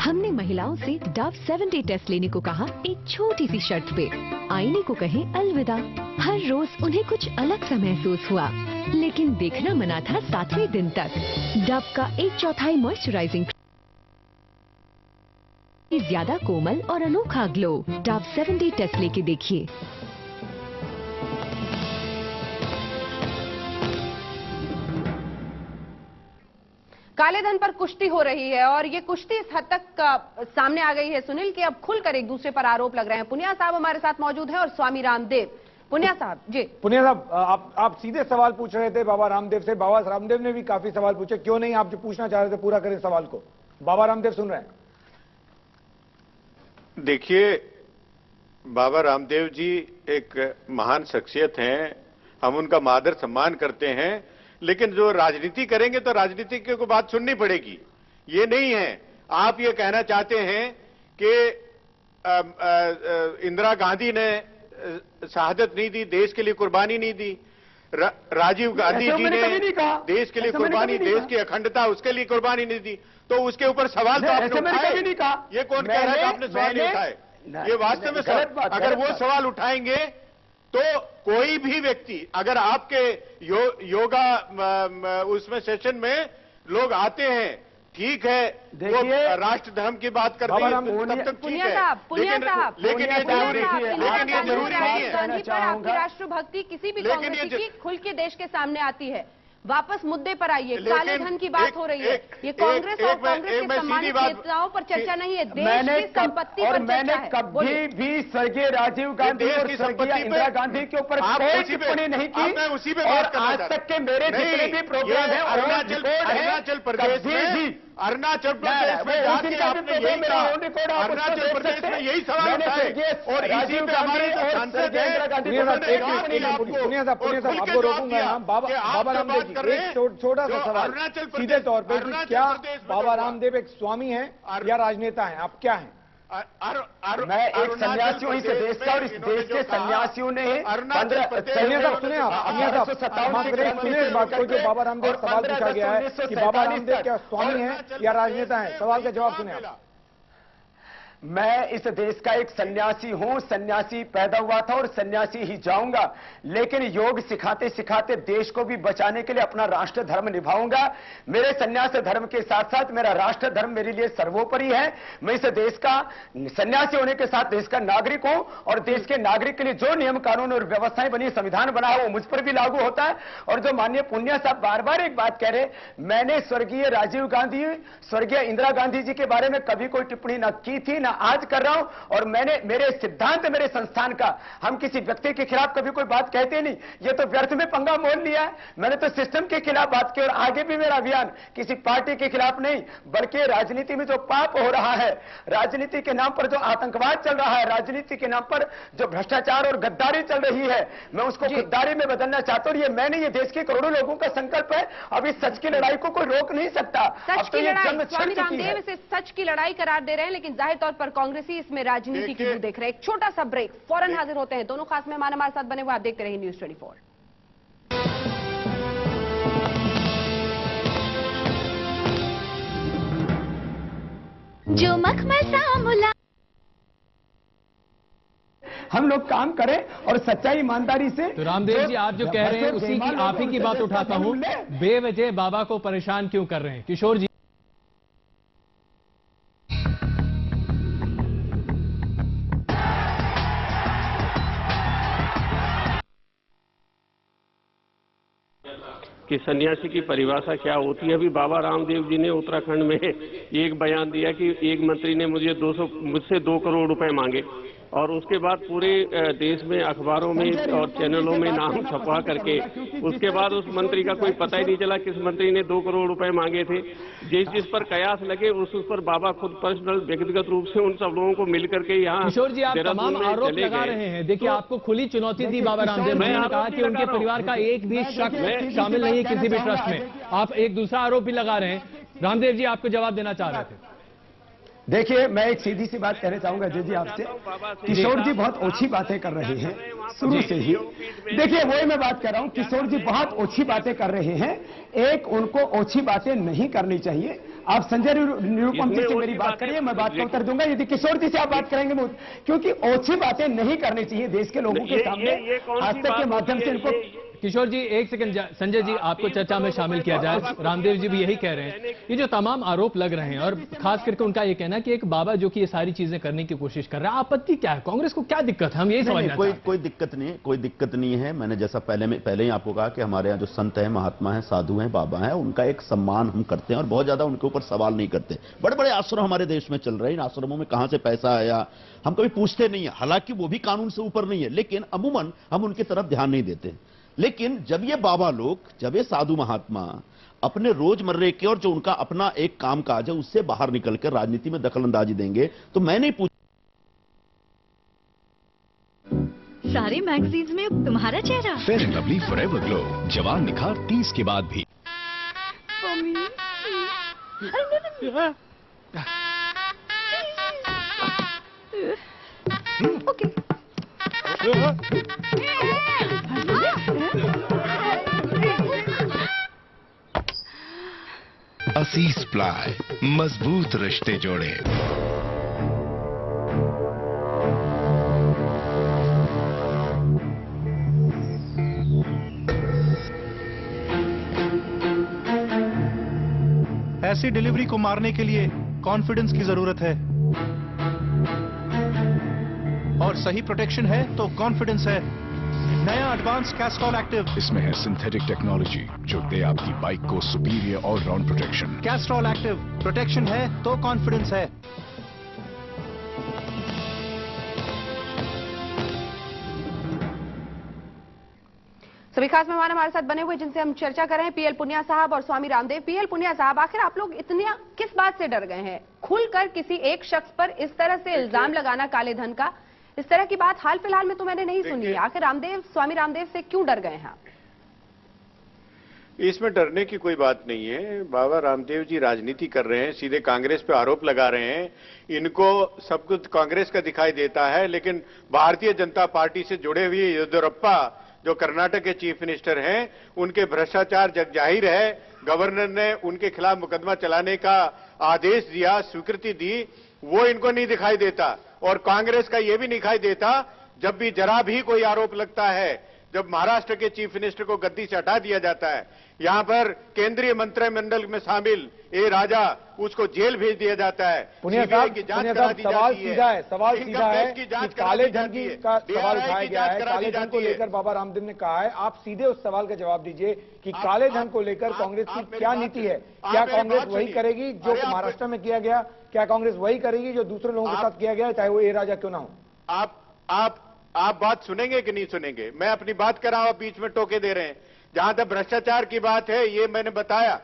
हमने महिलाओं से डव 70 टेस्ट लेने को कहा, एक छोटी सी शर्त पे। आईने को कहें अलविदा। हर रोज उन्हें कुछ अलग सा महसूस हुआ, लेकिन देखना मना था 7वें दिन तक। डव का 1/4 मॉइस्चराइजिंग ज्यादा कोमल और अनोखा ग्लो। डव 70 टेस्ट लेके देखिए। काले धन पर कुश्ती हो रही है और ये कुश्ती इस हद तक सामने आ गई है सुनील कि अब खुलकर एक दूसरे पर आरोप लग रहे हैं। पुनिया साहब हमारे साथ मौजूद हैं और स्वामी रामदेव। पुनिया साहब जी। पुनिया साहब, आप सीधे सवाल पूछ रहे थे बाबा रामदेव से। बाबा रामदेव ने भी काफी सवाल पूछे, क्यों नहीं आप जो पूछना चाह रहे थे पूरा करें सवाल को। बाबा रामदेव सुन रहे हैं। देखिए, बाबा रामदेव जी एक महान शख्सियत हैं, हम उनका आदर सम्मान करते हैं, लेकिन जो राजनीति करेंगे तो राजनीति को बात सुननी पड़ेगी। ये नहीं है आप ये कहना चाहते हैं कि इंदिरा गांधी ने शहादत नहीं दी, देश के लिए कुर्बानी नहीं दी। राजीव गांधी जी ने देश के लिए कुर्बानी, देश की अखंडता, उसके लिए कुर्बानी नहीं दी। तो उसके ऊपर सवाल तो आपने उठाए। ये कौन कह रहा है कि आपने सवाल नहीं उठाए? ये वास्तव में अगर वो सवाल उठाएंगे तो कोई भी व्यक्ति, अगर आपके योगा उसमें सेशन में लोग आते हैं, ठीक है, वो राष्ट्र धर्म की बात करते हैं तब तक ठीक है, लेकिन ये जरूरी नहीं है। आपकी राष्ट्रभक्ति किसी भी कांग्रेस की खुल के देश के सामने आती है। वापस मुद्दे पर आइए। काले धन की बात हो रही है। ये कांग्रेस और कांग्रेस के सम्मानित नेताओं पर चर्चा नहीं है, देश की संपत्ति पर चर्चा है। कभी भी स्वर्गीय राजीव गांधी और स्वर्गीय इंदिरा गांधी के ऊपर कोई टिप्पणी नहीं की। उसी पे और आज तक के मेरे जितने भी प्रोग्राम है, अरुणाचल प्रदेश में अरुणाचल प्रदेश में जाके आपने यही कहा, अरुणाचल प्रदेश में यही सवाल उठाए और इसी पे हमारे जो सांसद हैं आपको रोकूंगा। बाबा रामदेव जी, एक छोटा सा सवाल सीधे तौर पे, क्या बाबा रामदेव एक स्वामी हैं या राजनेता हैं? आप क्या हैं? मैं एक सन्यासी हूं इस देश का, और इस देश के सन्यासियों ने सुने आप सुने इस बात को जो बाबा रामदेव सवाल पूछा गया है कि बाबा रामदेव क्या स्वामी हैं या राजनेता हैं? सवाल का जवाब सुने आप। मैं इस देश का एक सन्यासी हूं, सन्यासी पैदा हुआ था और सन्यासी ही जाऊंगा, लेकिन योग सिखाते सिखाते देश को भी बचाने के लिए अपना राष्ट्र धर्म निभाऊंगा। मेरे सन्यास धर्म के साथ साथ मेरा राष्ट्र धर्म मेरे लिए सर्वोपरि है। मैं इस देश का सन्यासी होने के साथ देश का नागरिक हूं और देश के नागरिक के लिए जो नियम कानून और व्यवस्थाएं बनी, संविधान बना है, वो मुझ पर भी लागू होता है। और जो माननीय पुनिया साहब बार बार एक बात कह रहे, मैंने स्वर्गीय राजीव गांधी, स्वर्गीय इंदिरा गांधी जी के बारे में कभी कोई टिप्पणी न की थी, न आज कर रहा हूं। और मैंने मेरे सिद्धांत, मेरे संस्थान का, हम किसी व्यक्ति के खिलाफ कभी कोई बात कहते नहीं। ये तो व्यर्थ में पंगा मोल लिया है। मैंने तो सिस्टम के खिलाफ बात की और आगे भी मेरा अभियान किसी पार्टी के खिलाफ नहीं, बल्कि राजनीति में जो पाप हो रहा है, राजनीति के नाम पर जो आतंकवाद चल रहा है, राजनीति के नाम पर जो भ्रष्टाचार और गद्दारी चल रही है, मैं उसको गद्दारी में बदलना चाहता हूं। ये मैंने, ये देश के करोड़ों लोगों का संकल्प है। अब इस सच की लड़ाई को कोई रोक नहीं सकता। सच की लड़ाई, स्वामी रामदेव इसे सच की लड़ाई करार दे रहे हैं, लेकिन जाहिर तौर पर कांग्रेसी इसमें राजनीति की मुंह देख रहे हैं। एक छोटा सा ब्रेक, फौरन हाजिर होते हैं। दोनों खास मेहमान हमारे साथ बने हुए, आप देखते रहिए न्यूज़ 24। जो मखमल सामुला हम लोग काम करें और सच्चाई ईमानदारी से। तो रामदेव जी, आप जो कह रहे हैं उसी की आप ही की बात उठाता हूं। बेवजह बाबा को परेशान क्यों कर रहे हैं? किशोर जी, कि सन्यासी की परिभाषा क्या होती है। अभी बाबा रामदेव जी ने उत्तराखंड में एक बयान दिया कि एक मंत्री ने मुझसे 2 करोड़ रुपए मांगे और उसके बाद पूरे देश में अखबारों में और चैनलों में नाम छपवा करके उसके बाद उस मंत्री का कोई पता ही नहीं चला किस मंत्री ने 2 करोड़ रुपए मांगे थे। जिस पर कयास लगे उस पर बाबा खुद पर्सनल व्यक्तिगत रूप से उन सब लोगों को मिलकर के यहाँ। किशोर जी, आप तमाम आरोप लगा रहे हैं। देखिए, आपको खुली चुनौती दी बाबा रामदेव ने कहा कि उनके परिवार का एक भी शख्स शामिल नहीं है किसी भी ट्रस्ट में। आप एक दूसरा आरोप भी लगा रहे हैं। रामदेव जी आपको जवाब देना चाह रहे थे। देखिए, मैं एक सीधी सी बात कहना चाहूंगा अजय जी आपसे। किशोर जी बहुत ओछी बातें कर रहे हैं शुरू से ही। देखिए, वही मैं बात कर रहा हूं, किशोर जी बहुत ओछी बातें कर रहे हैं। एक, उनको ओछी बातें नहीं करनी चाहिए। आप संजय निरुपम जी से मेरी बात करिए, मैं बात का उत्तर दूंगा। यदि किशोर जी से आप बात करेंगे, क्योंकि ओछी बातें नहीं करनी चाहिए देश के लोगों के सामने। आज तक के माध्यम से इनको। किशोर जी एक सेकंड, संजय जी आपको चर्चा में शामिल किया जाए। रामदेव जी भी यही कह रहे हैं, ये जो तमाम आरोप लग रहे हैं और खास करके उनका ये कहना कि एक बाबा जो कि ये सारी चीजें करने की कोशिश कर रहा है, आपत्ति क्या है? कांग्रेस को क्या दिक्कत है? हम यही समझना चाहते हैं। कोई दिक्कत नहीं है, कोई दिक्कत नहीं है। मैंने जैसा पहले ही आपको कहा कि हमारे यहाँ जो संत हैं, महात्मा हैं, साधु हैं, बाबा हैं, उनका एक सम्मान हम करते हैं और बहुत ज्यादा उनके ऊपर सवाल नहीं करते। बड़े बड़े आश्रम हमारे देश में चल रहे हैं, इन आश्रमों में कहां से पैसा आया हम कभी पूछते नहीं है। हालांकि वो भी कानून से ऊपर नहीं है, लेकिन अमूमन हम उनकी तरफ ध्यान नहीं देते। लेकिन जब ये बाबा लोग, जब ये साधु महात्मा अपने रोजमर्रे के और जो उनका अपना एक काम काज है उससे बाहर निकलकर राजनीति में दखलंदाजी देंगे, तो मैं नहीं पूछ। सारे मैगजीन्स में तुम्हारा चेहरा। Fair and lovely forever glow, जवान निखार 30 के बाद भी। ओके। असीस प्लाई, मजबूत रिश्ते जोड़े। ऐसी डिलीवरी को मारने के लिए कॉन्फिडेंस की जरूरत है, और सही प्रोटेक्शन है तो कॉन्फिडेंस है। नया एडवांस कैस्ट्रॉल एक्टिव, इसमें है सिंथेटिक टेक्नोलॉजी जो दे आपकी बाइक को superior all round protection. Castrol active, protection है तो कॉन्फिडेंस है। सभी खास मेहमान हमारे साथ बने हुए जिनसे हम चर्चा कर रहे हैं, पीएल पुनिया साहब और स्वामी रामदेव। पीएल पुनिया साहब, आखिर आप लोग इतने किस बात से डर गए हैं? खुलकर किसी एक शख्स पर इस तरह से इल्जाम लगाना काले धन का, इस तरह की बात हाल फिलहाल में तो मैंने नहीं सुनी है। आखिर स्वामी रामदेव से क्यों डर गए हैं आप? इसमें डरने की कोई बात नहीं है। बाबा रामदेव जी राजनीति कर रहे हैं, सीधे कांग्रेस पे आरोप लगा रहे हैं। इनको सब कुछ कांग्रेस का दिखाई देता है, लेकिन भारतीय जनता पार्टी से जुड़े हुए येदियुरप्पा जो कर्नाटक के चीफ मिनिस्टर हैं, उनके भ्रष्टाचार जग जाहिर है। गवर्नर ने उनके खिलाफ मुकदमा चलाने का आदेश दिया, स्वीकृति दी, वो इनको नहीं दिखाई देता। और कांग्रेस का यह भी नहीं दिखाई देता, जब भी जरा भी कोई आरोप लगता है, जब महाराष्ट्र के चीफ मिनिस्टर को गद्दी से हटा दिया जाता है, यहां पर केंद्रीय मंत्रिमंडल में शामिल ए राजा, उसको जेल भेज दिया जाता है। पुनिया साहब, सवाल सीधा है, सवाल सीधा है कि काले धन की का सवाल उठाया गया है। काले धन को लेकर बाबा रामदेव ने कहा है, आप सीधे उस सवाल का जवाब दीजिए कि काले धन को लेकर कांग्रेस की क्या नीति है? क्या कांग्रेस वही करेगी जो महाराष्ट्र में किया गया? क्या कांग्रेस वही करेगी जो दूसरे लोगों के साथ किया गया, चाहे वो ए राजा क्यों ना हो? आप बात सुनेंगे कि नहीं सुनेंगे? मैं अपनी बात कर रहा हूं, आप बीच में टोके दे रहे हैं। जहां तक भ्रष्टाचार की बात है, ये मैंने बताया,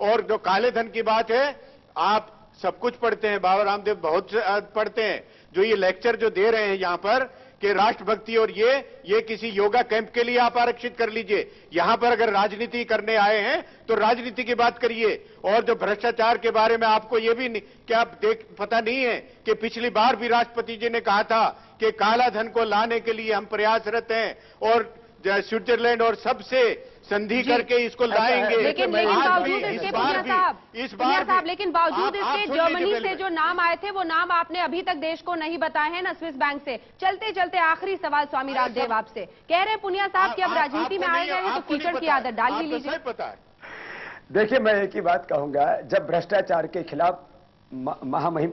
और जो काले धन की बात है, आप सब कुछ पढ़ते हैं, बाबा रामदेव बहुत पढ़ते हैं। जो ये लेक्चर जो दे रहे हैं यहां पर कि राष्ट्रभक्ति और ये किसी योगा कैंप के लिए आप आरक्षित कर लीजिए। यहां पर अगर राजनीति करने आए हैं तो राजनीति की बात करिए। और जो भ्रष्टाचार के बारे में आपको ये भी क्या पता नहीं है कि पिछली बार भी राष्ट्रपति जी ने कहा था कि काला धन को लाने के लिए हम प्रयासरत हैं, और स्विट्जरलैंड और सबसे संधि करके इसको लाएंगे। लेकिन बावजूद इसके बावजूद इसके जर्मनी से जो नाम आए थे, वो नाम आपने अभी तक देश को नहीं बताए हैं ना, स्विस बैंक से। चलते चलते आखिरी सवाल स्वामी रामदेव आपसे, कह रहे हैं पुनिया साहब कि अब राजनीति में आए गए हैं तो कीचड़ की आदत डाल ही लीजिए। देखिए, मैं एक ही बात कहूंगा, जब भ्रष्टाचार के खिलाफ महामहिम